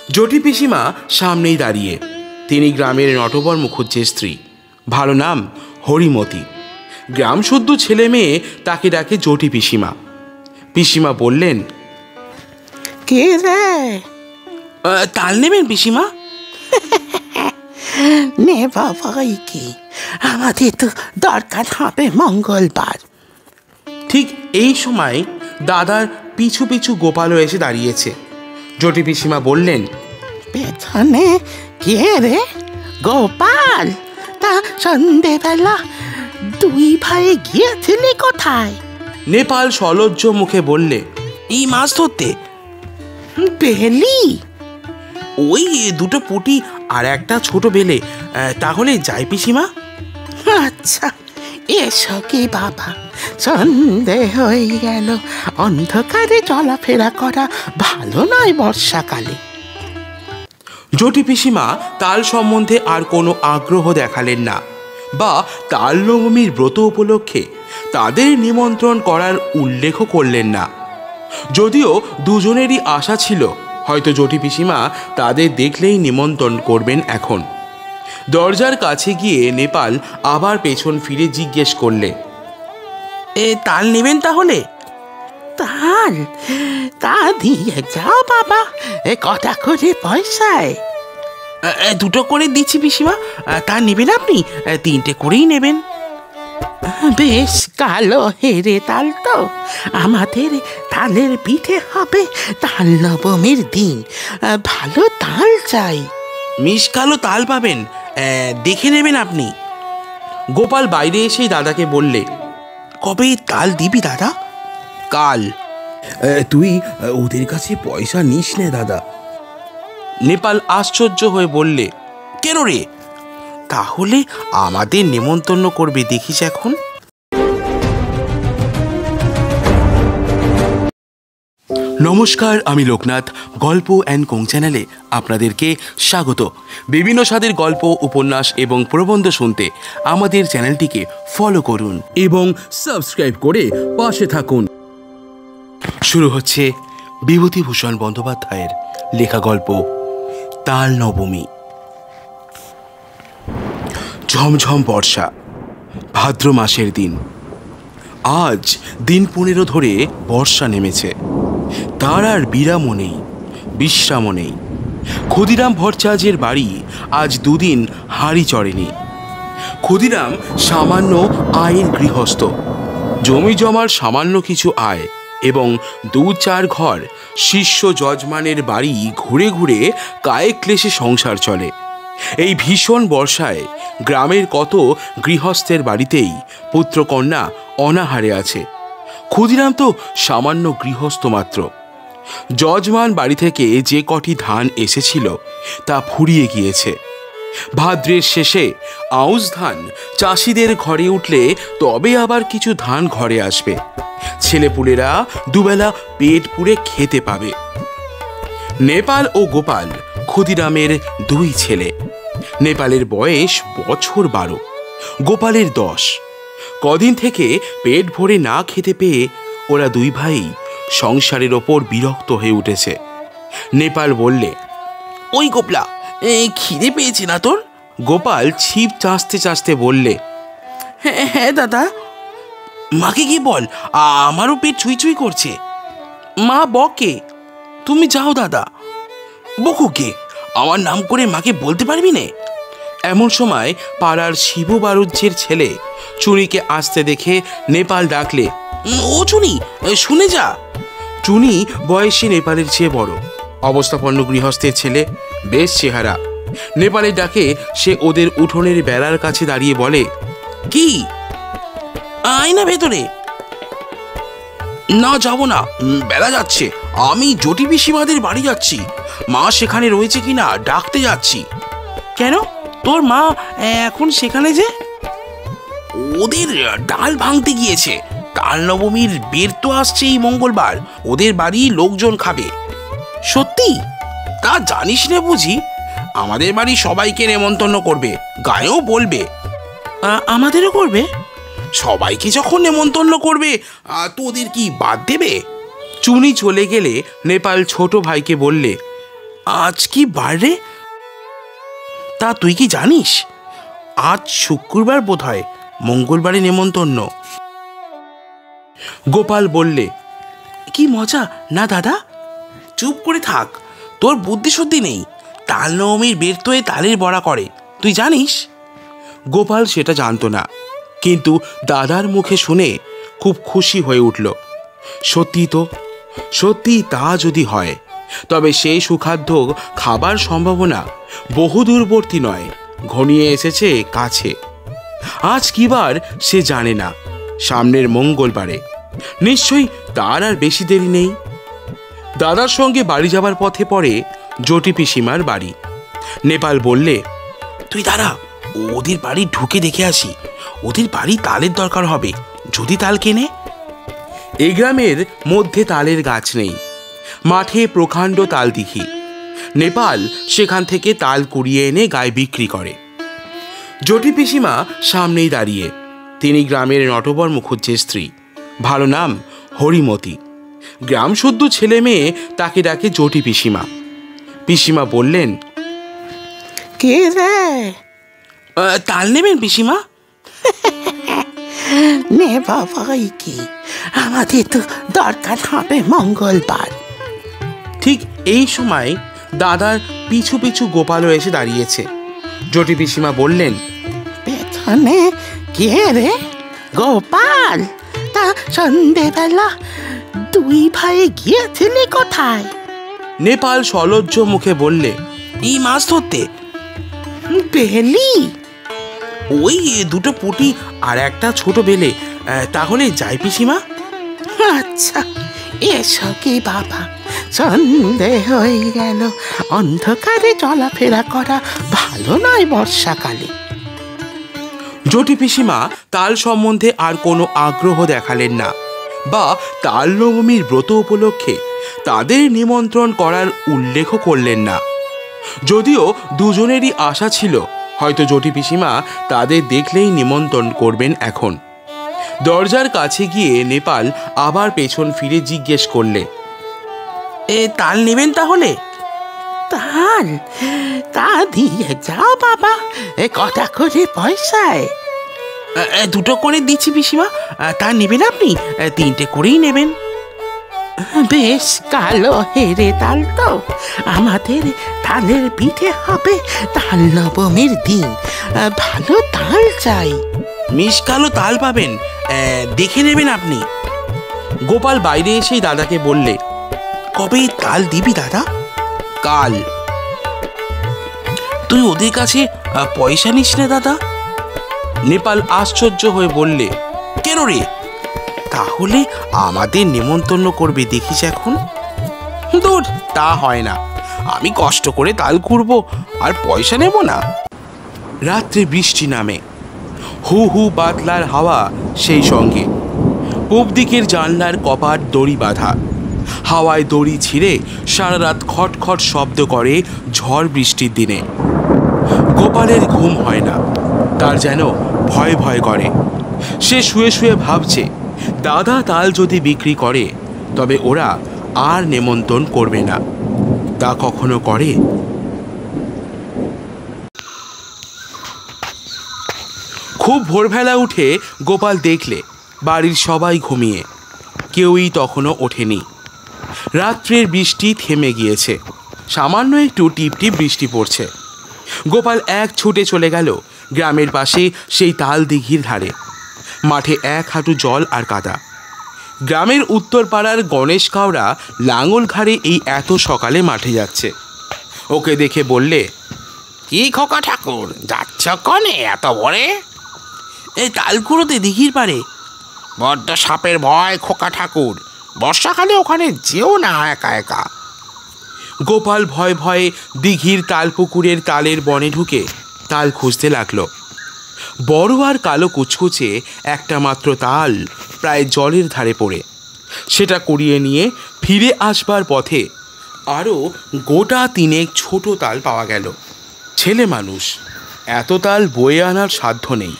জটি পিসিমা সামনেই দাঁড়িয়ে। তিনি গ্রামের নটবর মুখুজ্জের স্ত্রী, ভালো নাম হরিমতি। গ্রাম শুদ্ধ ছেলে মেয়ে তাকে ডাকে জটি পিসিমা। পিসিমা বললেন, কে রে? তাল নেবেন পিসিমা? নে বাবাই, কি আমাদের তো দরকার হবে মঙ্গলবার। ঠিক এই সময় দাদার পিছু পিছু গোপালও এসে দাঁড়িয়েছে। জটি পিসিমা বললেন, পেছনে কে রে? গোপাল? তা সন্ধেবেলা দুই ভাই গিয়েছিলি কোথায়? নেপাল সলজ্জ মুখে বললে, এই মাছ ধরতে। পেলি? ওই দুটো পুঁটি আর একটা ছোট বেলে। তাহলে যাই পিসিমা? আচ্ছা, এসো কি বাবা, সন্ধে হয়ে গেল। অন্ধকারে চলাফেরা করা ভালো নয় বর্ষাকালে। জটি পিসিমা তাল সম্বন্ধে আর কোনো আগ্রহ দেখালেন না, বা তাল নবমীর ব্রত উপলক্ষে তাদের নিমন্ত্রণ করার উল্লেখ করলেন না। যদিও দুজনেরই আশা ছিল হয়তো জটি পিসিমা তাদের দেখলেই নিমন্ত্রণ করবেন। এখন দরজার কাছে গিয়ে নেপাল আবার পেছন ফিরে জিজ্ঞেস করলে, তাল নেবেন তাহলে? তাল? তা দিয়ে যাও বাবা, কটা করে পয়সায়? দুটো করে দিচ্ছি পিসিমা। তা নেবেন আপনি? তিনটে করেই নেবেন। বেশ, কালো হেরে তাল তো। আমাদের তালের পিঠে হবে তাল নবমীর দিন। ভালো তাল চাই। মিষ্কালো তাল পাবেন, দেখে নেবেন আপনি। গোপাল বাইরে এসেই দাদাকে বললে, কবে তাল দিবি দাদা? কাল। তুই ওদের কাছে পয়সা নিস নে দাদা। নেপাল আশ্চর্য হয়ে বললে, কেন রে? তাহলে আমাদের নেমন্তন্ন করবে দেখিস এখন। নমস্কার, আমি লোকনাথ। গল্প অ্যান্ড কোং চ্যানেলে আপনাদেরকে স্বাগত। বিভিন্ন স্বাদের গল্প, উপন্যাস এবং প্রবন্ধ শুনতে আমাদের চ্যানেলটিকে ফলো করুন এবং সাবস্ক্রাইব করে পাশে থাকুন। শুরু হচ্ছে বিভূতিভূষণ বন্দ্যোপাধ্যায়ের লেখা গল্প তাল নবমী। ঝমঝম বর্ষা, ভাদ্র মাসের দিন। আজ দিন 15 ধরে বর্ষা নেমেছে। তার আর বিরামও নেই, বিশ্রামও নেই। ক্ষুদিরাম ভট্টাচার্যের বাড়ি আজ দুদিন হাঁড়ি চড়েনি। ক্ষুদিরাম সামান্য আয়ের গৃহস্থ। জমি জমার সামান্য কিছু আয় এবং 2-4 ঘর শিষ্য যজমানের বাড়ি ঘুরে ঘুরে কায়ে ক্লেশে সংসার চলে। এই ভীষণ বর্ষায় গ্রামের কত গৃহস্থের বাড়িতেই পুত্রকন্যা অনাহারে আছে। ক্ষুদিরাম তো সামান্য গৃহস্থ মাত্র। যজমান বাড়ি থেকে যে কটি ধান এসেছিল তা ফুরিয়ে গিয়েছে। ভাদ্রের শেষে আউশ ধান চাষিদের ঘরে উঠলে তবে আবার কিছু ধান ঘরে আসবে। ছেলেপুলেরা দুবেলা পেট পুড়ে খেতে পাবে। নেপাল ও গোপাল ক্ষুদিরামের 2 ছেলে। নেপালের বয়স বছর 12, গোপালের 10। কদিন থেকে পেট ভরে না খেতে পেয়ে ওরা 2 ভাই সংসারের ওপর বিরক্ত হয়ে উঠেছে। নেপাল বললে, ওই গোপলা, খিদে পেয়েছে না তোর? গোপাল ছিপ চাঁচতে চাঁচতে বললে, হ্যাঁ দাদা। মাকে গিয়ে বল, আমারও পেট ছুঁই ছুঁই করছে। মা বকে, তুমি যাও দাদা। বকুকে, আমার নাম করে মাকে বলতে পারবি না? এমন সময় পাড়ার শিবু বারুজ্যের ছেলে চুনিকে আসতে দেখে নেপাল ডাকলে, ও চুনি, শুনে যা। চুনি বয়সে নেপালের চেয়ে বড়, অবস্থাপন্ন গৃহস্থের ছেলে, বেশ চেহারা। নেপালের ডাকে সে ওদের উঠোনের বেড়ার কাছে দাঁড়িয়ে বলে, কি আয় না ভেতরে। না, যাব না, বেলা যাচ্ছে। আমি জটি পিসিমাদের বাড়ি যাচ্ছি। মা সেখানে রয়েছে কিনা ডাকতে যাচ্ছি। কেন, তোর মা এখন সেখানে যে? ওদের ডাল ভাঙতে গিয়েছে। তাল নবমীর বের তো আসছে এই মঙ্গলবার। ওদের বাড়ি লোকজন খাবে। সত্যি? তা জানিস না বুঝি? আমাদের বাড়ি সবাইকে নেমন্তন্ন করবে, গায়েও বলবে। আমাদেরও করবে? সবাইকে যখন নেমন্তন্ন করবে তোদের কি বাদ দেবে? চুনি চলে গেলে নেপাল ছোট ভাইকে বললে, আজ কি বার রে? তা তুই কি জানিস আজ শুক্রবার বোধ হয়, মঙ্গলবারে নেমন্তন্ন। গোপাল বললে, কি মজা না দাদা? চুপ করে থাক, তোর বুদ্ধি শুদ্ধি নেই। তাল নবমীর বেরতোয় তালের বড়া করে, তুই জানিস? গোপাল সেটা জানতো না, কিন্তু দাদার মুখে শুনে খুব খুশি হয়ে উঠল। সত্যি তো, সত্যি তা যদি হয় তবে সেই সুখাদ্য খাবার সম্ভাবনা বহু দূরবর্তী নয়, ঘনিয়ে এসেছে কাছে। আজ কি বার সে জানে না, সামনের মঙ্গলবারে। নিশ্চয়ই তার আর বেশি দেরি নেই। দাদার সঙ্গে বাড়ি যাবার পথে পড়ে জটি পিসিমার বাড়ি। নেপাল বললে, তুই দাঁড়া, ওদের বাড়ি ঢুকে দেখে আসি। ওদের বাড়ি তালের দরকার হবে, যদি তাল কেনে। এই গ্রামের মধ্যে তালের গাছ নেই, মাঠে প্রকাণ্ড তাল দিঘি। নেপাল সেখান থেকে তাল কুড়িয়ে এনে গায়ে বিক্রি করে। জটি পিসিমা সামনেই দাঁড়িয়ে। তিনি গ্রামের নটবর মুখুজ্জের স্ত্রী, ভালো নাম হরিমতি। গ্রাম শুদ্ধ ছেলে মেয়ে তাকে ডাকে জটি পিসিমা। পিসিমা বললেন, কে রে? তাল নেবেন পিসিমা? নে বাবাই কি, আমাদের তো দরকার হবে মঙ্গলবার। ঠিক এই সময় দাদার পিছু পিছু গোপালও এসে দাঁড়িয়েছে। জটি পিসিমা বললেন, পেছনে কে রে? গোপাল, তা সন্ধেবেলা দুই ভাই গিয়েছিলি কোথায়? নেপাল সলজ্জ মুখে বললে, এই মাছ ধরতে। বেলি? ওই দুটো পুঁটি আর একটা ছোট বেলে। তাহলে যাই পিসিমা? আচ্ছা, এসো কি বাবা, সন্ধে হয়ে গেল। অন্ধকারে চলাফেরা করা ভালো নয় বর্ষাকালে। জটি পিসিমা তাল সম্বন্ধে আর কোনো আগ্রহ দেখালেন না, বা তাল নবমীর ব্রত উপলক্ষে তাদের নিমন্ত্রণ করার উল্লেখ করলেন না। যদিও দুজনেরই আশা ছিল হয়তো জটি পিসিমা তাদের দেখলেই নিমন্ত্রণ করবেন। এখন দরজার কাছে গিয়ে নেপাল আবার পেছন ফিরে জিজ্ঞেস করলে, তাল নেবেন তাহলে? তাল? তা দিয়ে যাও বাবা, কটা করে পয়সায়? দুটো করে দিচ্ছি পিসিমা। তা নেবেন আপনি? তিনটে করেই নেবেন। বেশ, কালো হেরে তাল তো। আমাদের তালের পিঠে হবে তাল নবমীর দিন, ভালো তাল চাই। মিষ্কালো তাল পাবেন, দেখে নেবেন আপনি। গোপাল বাইরে এসেই দাদাকে বললে, কবে তাল দিবি দাদা? কাল। তুই ওদের কাছে পয়সা নিস না দাদা? নেপাল আশ্চর্য হয়ে বললে, কেন রে? তাহলে আমাদের নেমন্তন্ন করবে দেখিস এখন। দূর, তা হয় না। আমি কষ্ট করে তাল কুড়বো আর পয়সা নেব না? রাত্রে বৃষ্টি নামে, হু হু বাতলার হাওয়া সেই সঙ্গে। পূব দিকের জানলার কপাট দড়ি বাঁধা, হাওয়ায় দড়ি ছিঁড়ে সারা রাত খটখট শব্দ করে ঝড় বৃষ্টির দিনে। গোপালের ঘুম হয় না, তার যেন ভয় ভয় করে। সে শুয়ে শুয়ে ভাবছে, দাদা তাল যদি বিক্রি করে তবে ওরা আর নেমন্তন্ন করবে না। তা কখনো করে? খুব ভোরবেলা উঠে গোপাল দেখলে বাড়ির সবাই ঘুমিয়ে, কেউই তখনও ওঠেনি। রাত্রের বৃষ্টি থেমে গিয়েছে, সামান্য একটু টিপটিপ বৃষ্টি পড়ছে। গোপাল এক ছুটে চলে গেল গ্রামের পাশে সেই তাল দিঘির ধারে। মাঠে এক হাঁটু জল আর কাদা। গ্রামের উত্তর পাড়ার গণেশ কাওড়া লাঙল ঘাড়ে এই এত সকালে মাঠে যাচ্ছে। ওকে দেখে বললে, কি খোকা ঠাকুর, যাচ্ছ কনে এত ভোরে? এই তাল কুড়োতে দিঘির পারে। বড্ড সাপের ভয় খোকা ঠাকুর, বর্ষাকালে ওখানে যেও না একা একা। গোপাল ভয়ে ভয়ে দিঘির তালপুকুরের তালের বনে ঢুকে তাল খুঁজতে লাগলো। বড় আর কালো কুচকুচে একটা মাত্র তাল প্রায় জলের ধারে পড়ে। সেটা কুড়িয়ে নিয়ে ফিরে আসবার পথে আরও গোটা তিনেক ছোট তাল পাওয়া গেল। ছেলে মানুষ, এত তাল বয়ে আনার সাধ্য নেই।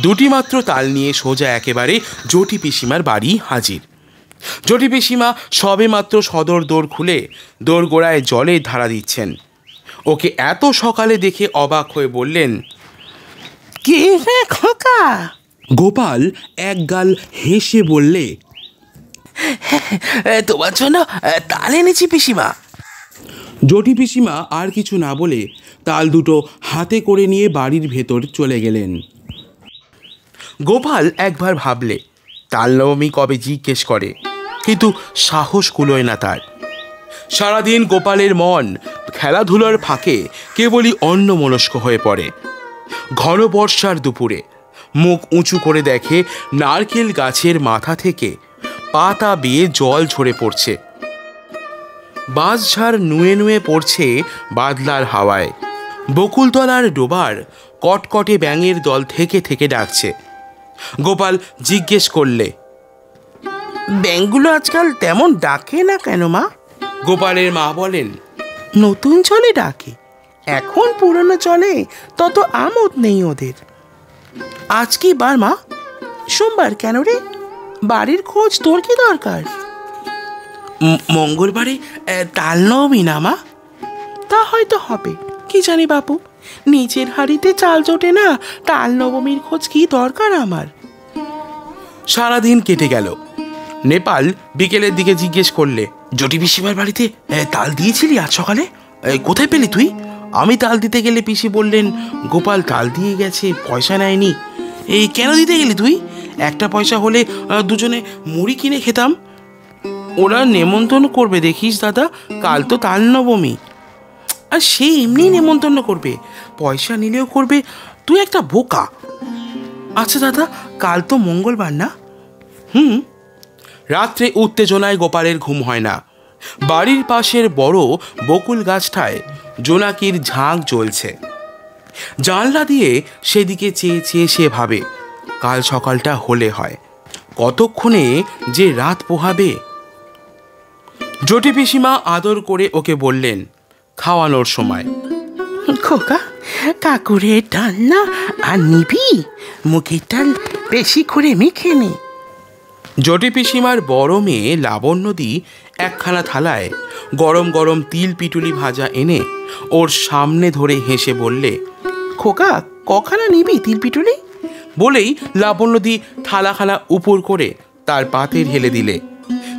দুটি মাত্র তাল নিয়ে সোজা একেবারে জটি পিসিমার বাড়ি হাজির। জটি পিসিমা সবে মাত্র সদর দোর খুলে দোরগোড়ায় জলের ধারা দিচ্ছেন। ওকে এত সকালে দেখে অবাক হয়ে বললেন, কি রে খোকা? গোপাল একগাল হেসে বললে, তোমার জন্য তাল এনেছি পিসিমা। জটি পিসিমা আর কিছু না বলে তাল দুটো হাতে করে নিয়ে বাড়ির ভেতর চলে গেলেন। গোপাল একবার ভাবলে তাল নবমী কবে জিজ্ঞেস করে, কিন্তু সাহস কুলোয় না তার। সারাদিন গোপালের মন খেলাধুলার ফাঁকে কেবলই অন্যমনস্ক হয়ে পড়ে। ঘন বর্ষার দুপুরে মুখ উঁচু করে দেখে নারকেল গাছের মাথা থেকে পাতা বেয়ে জল ঝরে পড়ছে। বাঁশঝাড় নুয়ে নুয়ে পড়ছে বাদলার হাওয়ায়। বকুলতলার ডোবার কটকটে ব্যাঙের দল থেকে থেকে ডাকছে। গোপাল জিজ্ঞেস করলে, ব্যাঙগুলো আজকাল তেমন ডাকে না কেন মা? গোপালের মা বলেন, নতুন চলে ডাকে, এখন পুরনো চলে তত আমোদ নেই ওদের। আজ কি বার মা? সোমবার কেন রে? বাড়ির খোঁজ তোর কি দরকার? মঙ্গলবারে তাল নবমী না মা? তা হয়তো হবে, কি জানি বাপু। নিচের হাড়িতে চাল জোটে না, তাল নবমীর খোঁজ কি দরকার আমার? সারাদিন কেটে গেল। নেপাল বিকেলের দিকে জিজ্ঞেস করলে, জটি পিসিমার বাড়িতে তাল দিয়েছিলি আজ সকালে? কোথায় পেলি তুই? আমি তাল দিতে গেলে পিসি বললেন গোপাল তাল দিয়ে গেছে, পয়সা নেয়নি। এই কেন দিতে গেলি তুই? একটা পয়সা হলে দুজনে মুড়ি কিনে খেতাম। ওরা নেমন্তন্ন করবে দেখিস দাদা, কাল তো তাল নবমী। আর সে এমনি নেমন্তন্ন করবে, পয়সা নিলেও করবে। তুই একটা বোকা। আচ্ছা দাদা, কাল তো মঙ্গলবার না? রাত্রে উত্তেজনায় গোপালের ঘুম হয় না। বাড়ির পাশের বড় বকুল গাছটায় জোনাকির ঝাঁক জ্বলছে। জানলা দিয়ে সেদিকে চেয়ে চেয়ে সে ভাবে, কাল সকালটা হলে হয়, কতক্ষণে যে রাত পোহাবে। জটি পিসিমা আদর করে ওকে বললেন, খাওয়ানোর সময়, খোকা, কাকুরের ডাল না আর নিবি? মুখের ডাল বেশি করে মেখে নে। জটি পিসিমার বড় মেয়ে লাবণ্যদি একখানা থালায় গরম গরম তিল পিটুলি ভাজা এনে ওর সামনে ধরে হেসে বললে, খোকা, কখানা নিবি তিল পিটুলি? বলেই লাবণ্যদি থালাখানা উপর করে তার পাতে ঢেলে দিলে।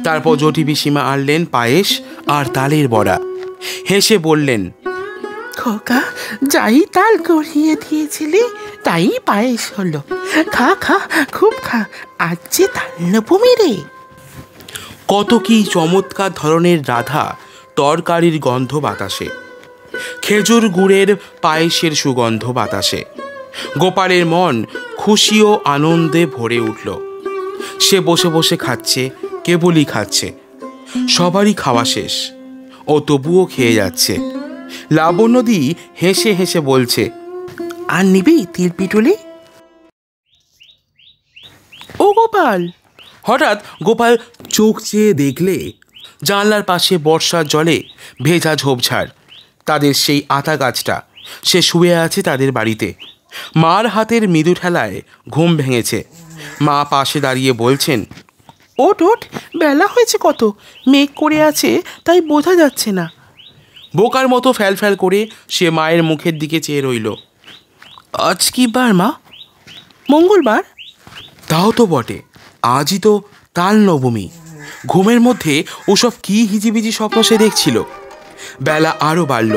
তারপর জটি পিসিমা আনলেন পায়েস আর তালের বড়া। হেসে বললেন, খোকা, যাই তাল গড়িয়ে দিয়েছিলি তাই পায়েস হলো। খা খা, খুব খা, আজ যে তাল নবমী রে। কত কি চমৎকার ধরনের রাধা তরকারির গন্ধ বাতাসে, খেজুর গুড়ের পায়েসের সুগন্ধ বাতাসে। গোপালের মন খুশি ও আনন্দে ভরে উঠল। সে বসে বসে খাচ্ছে, কেবলই খাচ্ছে। সবারই খাওয়া শেষ, ও তবুও খেয়ে যাচ্ছে। লাবণ্যদি হেসে হেসে বলছে, আর নিবি তিল পিটুলি? ও গোপাল! হঠাৎ গোপাল চোখ চেয়ে দেখলে জানলার পাশে বর্ষার জলে ভেজা ঝোপঝাড়, তাদের সেই আতা গাছটা। সে শুয়ে আছে তাদের বাড়িতে। মার হাতের মৃদু ঠেলায় ঘুম ভেঙেছে। মা পাশে দাঁড়িয়ে বলছেন, ওঠ ওঠ, বেলা হয়েছে কত, মেঘ করে আছে তাই বোঝা যাচ্ছে না। বোকার মতো ফ্যাল ফ্যাল করে সে মায়ের মুখের দিকে চেয়ে রইল। আজ কি বার মা? মঙ্গলবার। তাও তো বটে, আজই তো তাল নবমী। ঘুমের মধ্যে ওসব কি হিজিবিজি স্বপ্ন সে দেখছিল। বেলা আরও বাড়ল।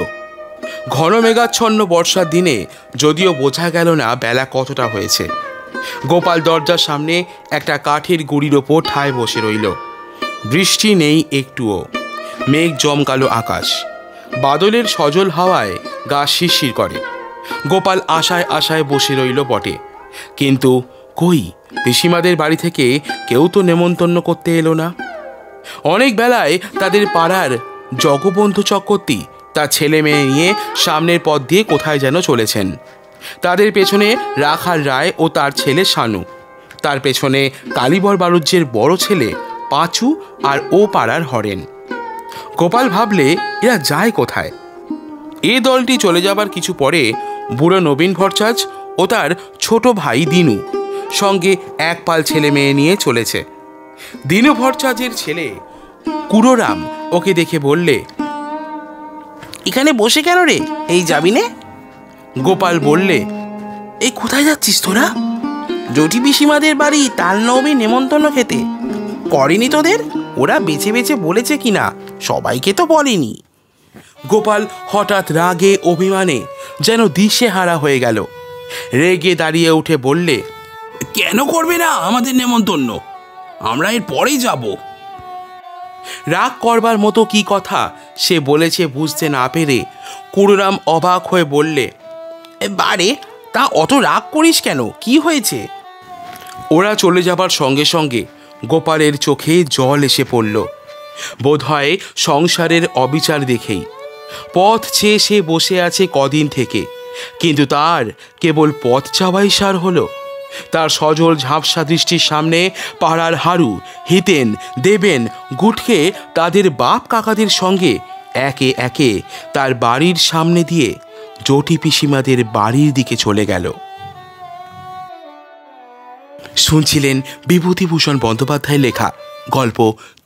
ঘন মেঘাচ্ছন্ন বর্ষার দিনে যদিও বোঝা গেল না বেলা কতটা হয়েছে। গোপাল দরজার সামনে একটা কাঠের গুঁড়ির ওপর ঠায় বসে রইল। বৃষ্টি নেই একটুও। মেঘ জমকালো আকাশ, বাদলের সজল হাওয়ায় গা শিরশির করে। গোপাল আশায় আশায় বসে রইল বটে, কিন্তু কই, পিসিমাদের বাড়ি থেকে কেউ তো নেমন্তন্ন করতে এলো না। অনেক বেলায় তাদের পাড়ার জগবন্ধু চক্রবর্তী তার ছেলে মেয়ে নিয়ে সামনের পথ দিয়ে কোথায় যেন চলেছেন। তাদের পেছনে রাখাল রায় ও তার ছেলে শানু, তার পেছনে কালীবর বাড়ুজ্যের বড় ছেলে পাঁচু আর ও পাড়ার হরেন। গোপাল ভাবলে এরা যায় কোথায়। এ দলটি চলে যাবার কিছু পরে বুড়ো নবীন ভট্টাচ ও তার ছোট ভাই দিনু সঙ্গে এক পাল ছেলে মেয়ে নিয়ে চলেছে। দীনু ভট্টাচার্যের ছেলে কুড়োরাম ওকে দেখে বললে, এখানে বসে কেন রে, এই যাবি নে? গোপাল বললে, এই কোথায় যাচ্ছিস তোরা? জটি পিসিমাদের বাড়ি তাল নবমী নেমন্তন্ন খেতে। করেনি তোদের? ওরা বেছে বেছে বলেছে কিনা, সবাইকে তো বলেনি। গোপাল হঠাৎ রাগে অভিমানে যেন দিশেহারা হয়ে গেল। রেগে দাঁড়িয়ে উঠে বললে, কেন করবে না আমাদের নেমন্তন্ন? আমরা এর পরেই যাব। রাগ করবার মতো কি কথা সে বলেছে বুঝতে না পেরে কুড়োরাম অবাক হয়ে বললে, বারে, তা অত রাগ করিস কেন? কি হয়েছে? ওরা চলে যাবার সঙ্গে সঙ্গে গোপালের চোখে জল এসে পড়ল। বোধহয় সংসারের অবিচার দেখেই। পথ চেয়ে সে বসে আছে কদিন থেকে, কিন্তু তার কেবল পথ চাওয়াই সার হলো। তার সজল ঝাপসা দৃষ্টির সামনে পাড়ার হারু, হিতেন, দেবেন, গুটকে তাদের বাপ কাকাদের সঙ্গে একে একে তার বাড়ির সামনে দিয়ে জটি পিসিমাদের বাড়ির দিকে চলে গেল। শুনছিলেন বিভূতিভূষণ বন্দ্যোপাধ্যায়ের লেখা গল্প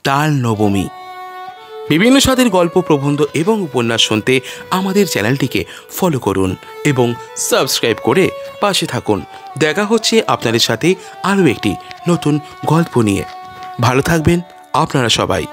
তাল নবমী। বিভিন্ন স্বাদের গল্প, প্রবন্ধ এবং উপন্যাস শুনতে আমাদের চ্যানেলটিকে ফলো করুন এবং সাবস্ক্রাইব করে পাশে থাকুন। দেখা হচ্ছে আপনাদের সাথে আরও একটি নতুন গল্প নিয়ে। ভালো থাকবেন আপনারা সবাই।